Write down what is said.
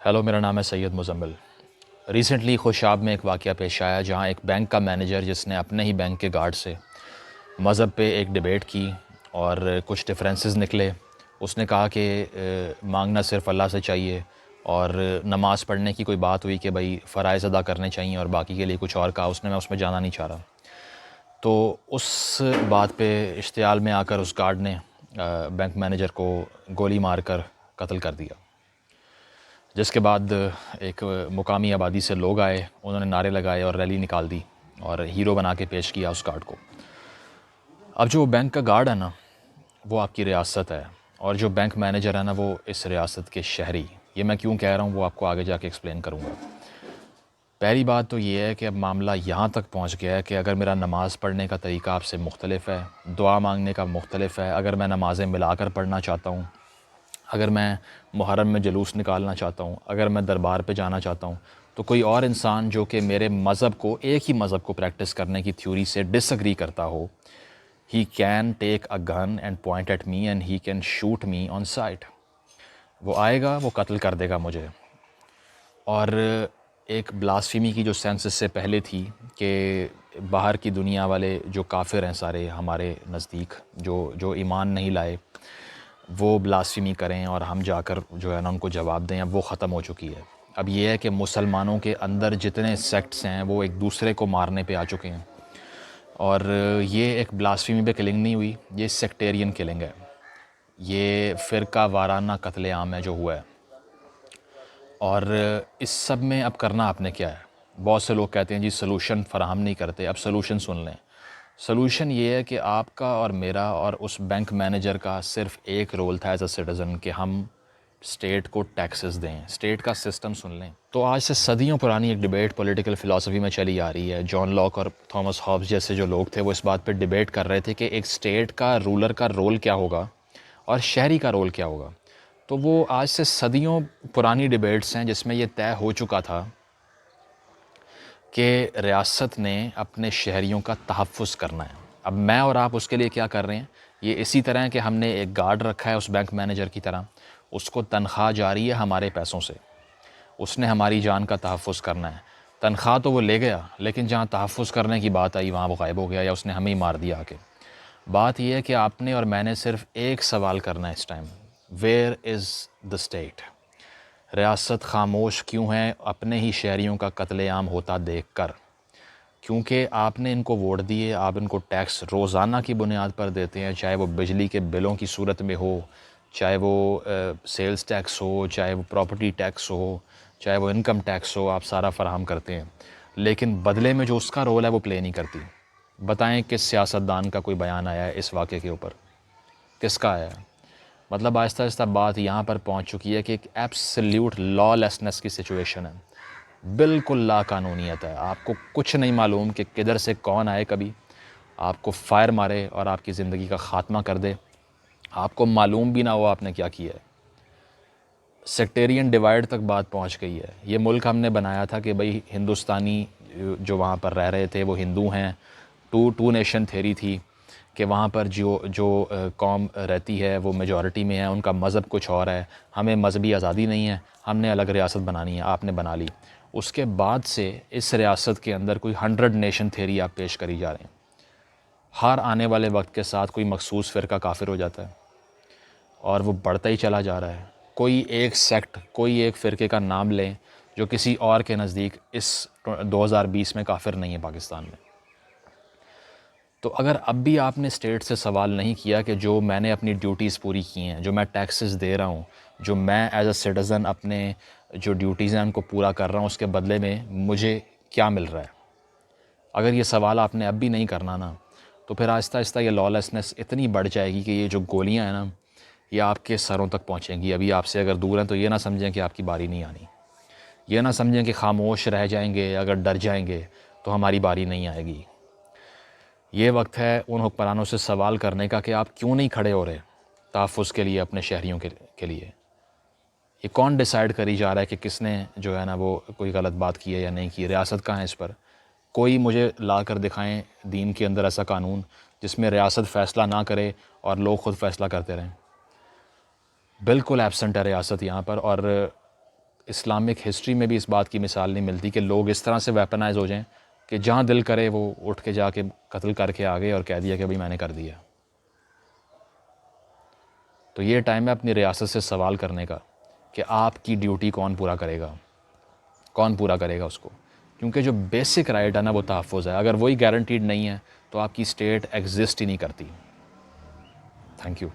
Hello, میرا نام ہے سید مزمل۔ ریسنٹلی خوشاب میں ایک واقعہ پیش آیا جہاں ایک بینک کا مینیجر جس نے اپنے ہی بینک کے گارڈ سے مذہب پہ ایک ڈیبیٹ کی اور کچھ ڈفرینسز نکلے۔ اس نے کہا کہ مانگنا صرف اللہ سے چاہیے، اور نماز پڑھنے کی کوئی بات ہوئی کہ بھائی فرائض ادا کرنے چاہیے اور باقی کے لیے کچھ اور کہا۔ میں اس میں جانا نہیں چاہ رہا۔ تو اس بات پہ اشتعال میں آ کر اس گارڈ نے بینک مینیجر کو گولی مار کر قتل کر دیا، جس کے بعد ایک مقامی آبادی سے لوگ آئے، انہوں نے نعرے لگائے اور ریلی نکال دی اور ہیرو بنا کے پیش کیا اس گارڈ کو۔ اب جو بینک کا گارڈ ہے نا، وہ آپ کی ریاست ہے، اور جو بینک مینیجر ہے نا، وہ اس ریاست کے شہری۔ یہ میں کیوں کہہ رہا ہوں وہ آپ کو آگے جا کے ایکسپلین کروں گا۔ پہلی بات تو یہ ہے کہ اب معاملہ یہاں تک پہنچ گیا ہے کہ اگر میرا نماز پڑھنے کا طریقہ آپ سے مختلف ہے، دعا مانگنے کا مختلف ہے، اگر میں نمازیں ملا کر پڑھنا چاہتا ہوں، اگر میں محرم میں جلوس نکالنا چاہتا ہوں، اگر میں دربار پہ جانا چاہتا ہوں، تو کوئی اور انسان جو کہ میرے مذہب کو، ایک ہی مذہب کو پریکٹس کرنے کی تھیوری سے ڈس ایگری کرتا ہو، he can take a gun and point at me and he can shoot me on sight. وہ آئے گا، وہ قتل کر دے گا مجھے۔ اور ایک بلاسفیمی کی جو سینس اس سے پہلے تھی کہ باہر کی دنیا والے جو کافر ہیں سارے ہمارے نزدیک، جو ایمان نہیں لائے، وہ بلاسفیمی کریں اور ہم جا کر جو ہے نا ان کو جواب دیں، اب وہ ختم ہو چکی ہے۔ اب یہ ہے کہ مسلمانوں کے اندر جتنے سیکٹس ہیں وہ ایک دوسرے کو مارنے پہ آ چکے ہیں، اور یہ ایک بلاسفیمی پہ کلنگ نہیں ہوئی، یہ سیکٹیرین کلنگ ہے، یہ فرقہ وارانہ قتل عام ہے جو ہوا ہے۔ اور اس سب میں اب کرنا آپ نے کیا ہے؟ بہت سے لوگ کہتے ہیں جی سلوشن فراہم نہیں کرتے۔ اب سلوشن سن لیں۔ سلوشن یہ ہے کہ آپ کا اور میرا اور اس بینک مینیجر کا صرف ایک رول تھا ایز اے سٹیزن کہ ہم اسٹیٹ کو ٹیکسز دیں، اسٹیٹ کا سسٹم سن لیں۔ تو آج سے صدیوں پرانی ایک ڈیبیٹ پولیٹیکل فلاسفی میں چلی آ رہی ہے۔ جان لاک اور تھامس ہابس جیسے جو لوگ تھے وہ اس بات پہ ڈیبیٹ کر رہے تھے کہ ایک اسٹیٹ کا رولر کا رول کیا ہوگا اور شہری کا رول کیا ہوگا۔ تو وہ آج سے صدیوں پرانی ڈیبیٹس ہیں جس میں یہ طے ہو چکا تھا کہ ریاست نے اپنے شہریوں کا تحفظ کرنا ہے۔ اب میں اور آپ اس کے لیے کیا کر رہے ہیں؟ یہ اسی طرح ہے کہ ہم نے ایک گارڈ رکھا ہے اس بینک مینیجر کی طرح، اس کو تنخواہ جاری ہے ہمارے پیسوں سے، اس نے ہماری جان کا تحفظ کرنا ہے۔ تنخواہ تو وہ لے گیا، لیکن جہاں تحفظ کرنے کی بات آئی وہاں وہ غائب ہو گیا، یا اس نے ہمیں ہی مار دیا آ کے۔ بات یہ ہے کہ آپ نے اور میں نے صرف ایک سوال کرنا ہے اس time, where is the state? ریاست خاموش کیوں ہے اپنے ہی شہریوں کا قتل عام ہوتا دیکھ کر؟ کیونکہ آپ نے ان کو ووٹ دیے، آپ ان کو ٹیکس روزانہ کی بنیاد پر دیتے ہیں، چاہے وہ بجلی کے بلوں کی صورت میں ہو، چاہے وہ سیلز ٹیکس ہو، چاہے وہ پراپرٹی ٹیکس ہو، چاہے وہ انکم ٹیکس ہو، آپ سارا فراہم کرتے ہیں، لیکن بدلے میں جو اس کا رول ہے وہ پلے نہیں کرتی۔ بتائیں کس سیاستدان کا کوئی بیان آیا ہے اس واقعے کے اوپر؟ کس کا آیا ہے؟ مطلب آہستہ آہستہ بات یہاں پر پہنچ چکی ہے کہ ایک ایبسلیوٹ لا لیسنس کی سچویشن ہے، بالکل لا قانونیت ہے۔ آپ کو کچھ نہیں معلوم کہ کدھر سے کون آئے، کبھی آپ کو فائر مارے اور آپ کی زندگی کا خاتمہ کر دے، آپ کو معلوم بھی نہ ہو آپ نے کیا کیا ہے۔ سیکٹیرین ڈیوائڈ تک بات پہنچ گئی ہے۔ یہ ملک ہم نے بنایا تھا کہ بھئی ہندوستانی جو وہاں پر رہ رہے تھے وہ ہندو ہیں، ٹو نیشن تھیوری تھی کہ وہاں پر جو قوم رہتی ہے وہ میجورٹی میں ہے، ان کا مذہب کچھ اور ہے، ہمیں مذہبی آزادی نہیں ہے، ہم نے الگ ریاست بنانی ہے، آپ نے بنا لی۔ اس کے بعد سے اس ریاست کے اندر کوئی 100 نیشن تھیوری آپ پیش کری جا رہے ہیں۔ ہر آنے والے وقت کے ساتھ کوئی مخصوص فرقہ کافر ہو جاتا ہے اور وہ بڑھتا ہی چلا جا رہا ہے۔ کوئی ایک سیکٹ، کوئی ایک فرقے کا نام لیں جو کسی اور کے نزدیک اس 2020 میں کافر نہیں ہے پاکستان میں۔ تو اگر اب بھی آپ نے اسٹیٹ سے سوال نہیں کیا کہ جو میں نے اپنی ڈیوٹیز پوری کی ہیں، جو میں ٹیکسز دے رہا ہوں، جو میں ایز اے سٹیزن اپنے جو ڈیوٹیز ہیں ان کو پورا کر رہا ہوں، اس کے بدلے میں مجھے کیا مل رہا ہے، اگر یہ سوال آپ نے اب بھی نہیں کرنا نا، تو پھر آہستہ آہستہ یہ لا لیسنس اتنی بڑھ جائے گی کہ یہ جو گولیاں ہیں نا یہ آپ کے سروں تک پہنچیں گی۔ ابھی آپ سے اگر دور ہیں تو یہ نہ سمجھیں کہ آپ کی باری نہیں آنی، یہ نہ سمجھیں کہ خاموش رہ جائیں گے، اگر ڈر جائیں گے تو ہماری باری نہیں آئے گی۔ یہ وقت ہے ان حکمرانوں سے سوال کرنے کا کہ آپ کیوں نہیں کھڑے ہو رہے تحفظ کے لیے اپنے شہریوں کے لیے۔ یہ کون ڈیسائیڈ کری جا رہا ہے کہ کس نے جو ہے نا وہ کوئی غلط بات کی ہے یا نہیں کی؟ ریاست کہاں ہے اس پر؟ کوئی مجھے لا کر دکھائیں دین کے اندر ایسا قانون جس میں ریاست فیصلہ نہ کرے اور لوگ خود فیصلہ کرتے رہیں۔ بالکل ایبسنٹ ہے ریاست یہاں پر، اور اسلامک ہسٹری میں بھی اس بات کی مثال نہیں ملتی کہ لوگ اس طرح سے ویپنائز ہو جائیں کہ جہاں دل کرے وہ اٹھ کے جا کے قتل کر کے آ گئے اور کہہ دیا کہ بھائی میں نے کر دیا. تو یہ ٹائم ہے اپنی ریاست سے سوال کرنے کا کہ آپ کی ڈیوٹی کون پورا کرے گا, کون پورا کرے گا اس کو, کیونکہ جو بیسک رائٹ ہے نا وہ تحفظ ہے. اگر وہی گارنٹیڈ نہیں ہے تو آپ کی اسٹیٹ ایگزسٹ ہی نہیں کرتی. Thank you.